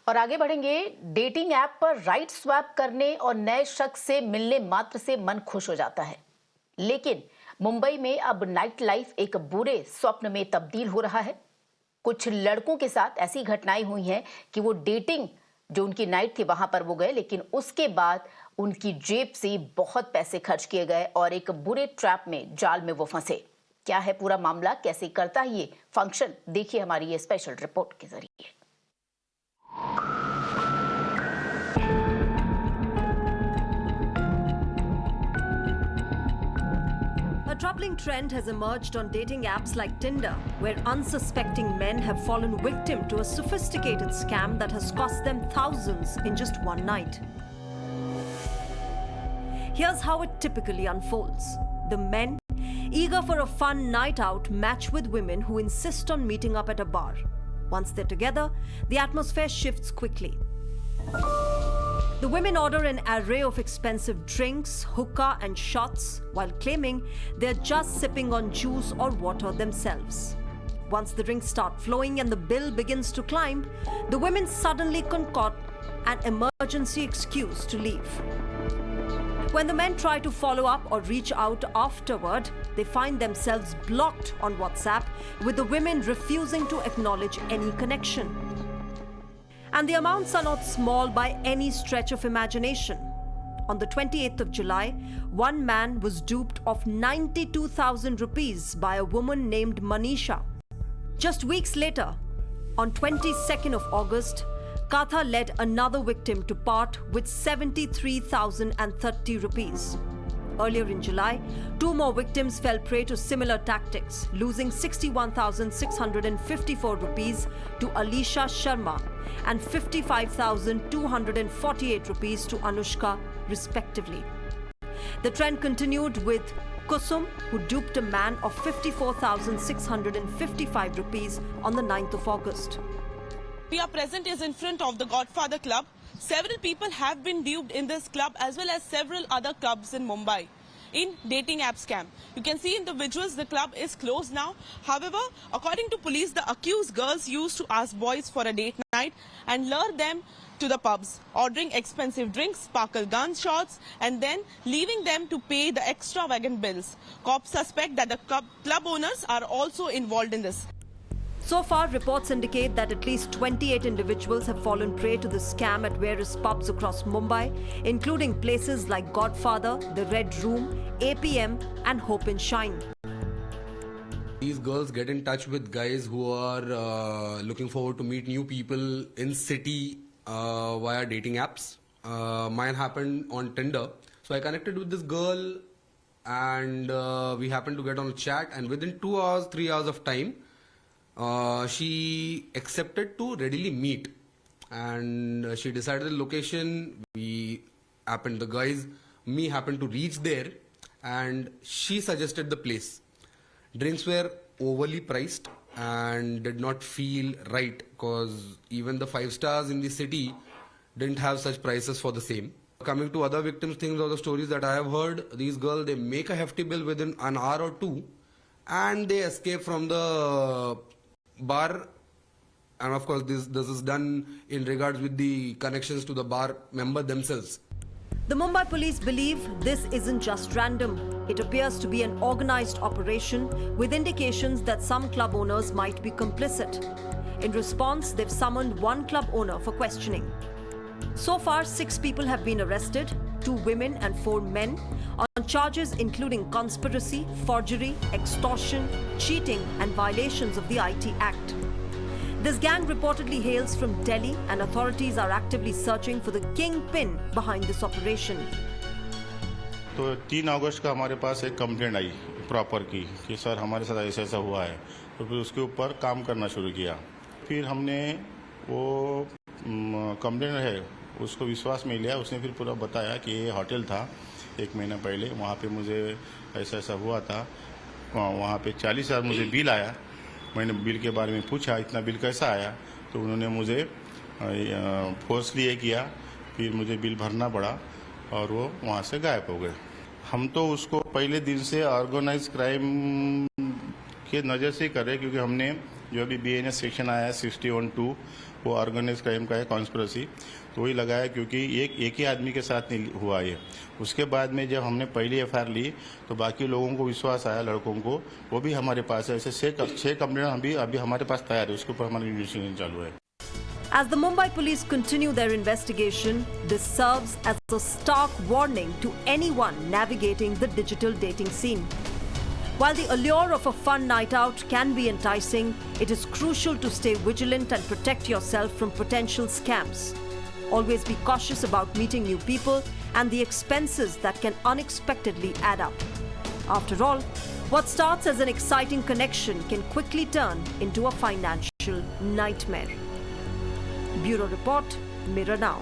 और आगे बढ़ेंगे। डेटिंग ऐप पर राइट स्वैप करने और नए शख्स से मिलने मात्र से मन खुश हो जाता है, लेकिन मुंबई में अब नाइट लाइफ एक बुरे स्वप्न में तब्दील हो रहा है। कुछ लड़कों के साथ ऐसी घटनाएं हुई हैं कि वो डेटिंग जो उनकी नाइट थी वहां पर वो गए, लेकिन उसके बाद उनकी जेब से बहुत पैसे खर्च किए गए और एक बुरे ट्रैप में, जाल में वो फंसे। क्या है पूरा मामला, कैसे करता है ये फंक्शन, देखिए हमारी ये स्पेशल रिपोर्ट के जरिए। A troubling trend has emerged on dating apps like Tinder, where unsuspecting men have fallen victim to a sophisticated scam that has cost them thousands in just one night. Here's how it typically unfolds. The men, eager for a fun night out, match with women who insist on meeting up at a bar. Once they're together, the atmosphere shifts quickly. The women order an array of expensive drinks, hookah and shots, while claiming they're just sipping on juice or water themselves. Once the drinks start flowing and the bill begins to climb, the women suddenly concoct an emergency excuse to leave. When the men try to follow up or reach out afterward, they find themselves blocked on WhatsApp, with the women refusing to acknowledge any connection. And the amounts are not small by any stretch of imagination. On the 28th of July, one man was duped of 92,000 rupees by a woman named Manisha. Just weeks later, on 22nd of August, Katha led another victim to part with 73,030 rupees. Earlier in July, two more victims fell prey to similar tactics, losing 61,654 rupees to Alisha Sharma and 55,248 rupees to Anushka, respectively. The trend continued with Kusum, who duped a man of 54,655 rupees on the 9th of August. We are present is in front of the Godfather Club. Several people have been duped in this club as well as several other clubs in Mumbai in dating app scam. You can see in the visuals the club is closed now. However, according to police, the accused girls used to ask boys for a date night and lure them to the pubs, ordering expensive drinks, sparkle gunshots, and then leaving them to pay the extravagant bills. Cops suspect that the club owners are also involved in this. So far, reports indicate that at least 28 individuals have fallen prey to the scam at various pubs across Mumbai, including places like Godfather, The Red Room, APM and Hope and Shine. These girls get in touch with guys who are looking forward to meet new people in city via dating apps. Mine happened on Tinder. So I connected with this girl and we happened to get on a chat, and within 2 hours, 3 hours of time, she accepted to readily meet, and she decided the location. Me happened to reach there, and she suggested the place. Drinks were overly priced and did not feel right, because even the 5 stars in the city didn't have such prices for the same. Coming to other victims, things or the stories that I have heard, these girls, they make a hefty bill within an hour or two and they escape from the bar. And of course this is done in regards with the connections to the bar member themselves. The Mumbai police believe this isn't just random. It appears to be an organized operation with indications that some club owners might be complicit. In response, they've summoned one club owner for questioning. So far, 6 people have been arrested, 2 women and 4 men, on charges including conspiracy, forgery, extortion, cheating and violations of the IT Act. This gang reportedly hails from Delhi, and authorities are actively searching for the kingpin behind this operation. तो 3 अगस्त का हमारे पास एक complaint आई proper की कि sir हमारे साथ ऐसा ऐसा हुआ है, तो फिर उसके ऊपर काम करना शुरू किया. फिर हमने वो कंप्लेंट है उसको विश्वास में लिया. उसने फिर पूरा बताया कि ये होटल था 1 महीना पहले, वहाँ पे मुझे ऐसा ऐसा हुआ था, वहाँ पे 40,000 मुझे बिल आया. मैंने बिल के बारे में पूछा इतना बिल कैसा आया, तो उन्होंने मुझे फोर्सली ये किया, फिर मुझे बिल भरना पड़ा और वो वहाँ से गायब हो गए. हम तो उसको पहले दिन से ऑर्गेनाइज क्राइम के नज़र से कर रहे, क्योंकि हमने जो अभी BNS सेक्शन आया है 61(2), वो ऑर्गेनाइज क्राइम का है, कॉन्स्पिरेसी, तो वही लगाया क्योंकि एक ही आदमी के साथ नहीं हुआ ये। उसके बाद में जब हमने पहली FIR ली तो बाकी लोगों को विश्वास आया, लड़कों को, वो भी हमारे पास है। ऐसे 6 कंप्लेंट अभी हमारे पास तैयार है, उसके ऊपर हमारी इन्वेस्टिगेशन चालू है। As the Mumbai police continue their investigation, this serves as a stark warning to anyone navigating the digital dating scene. While the allure of a fun night out can be enticing, it is crucial to stay vigilant and protect yourself from potential scams. Always be cautious about meeting new people and the expenses that can unexpectedly add up. After all, what starts as an exciting connection can quickly turn into a financial nightmare. Bureau Report, Mirror Now.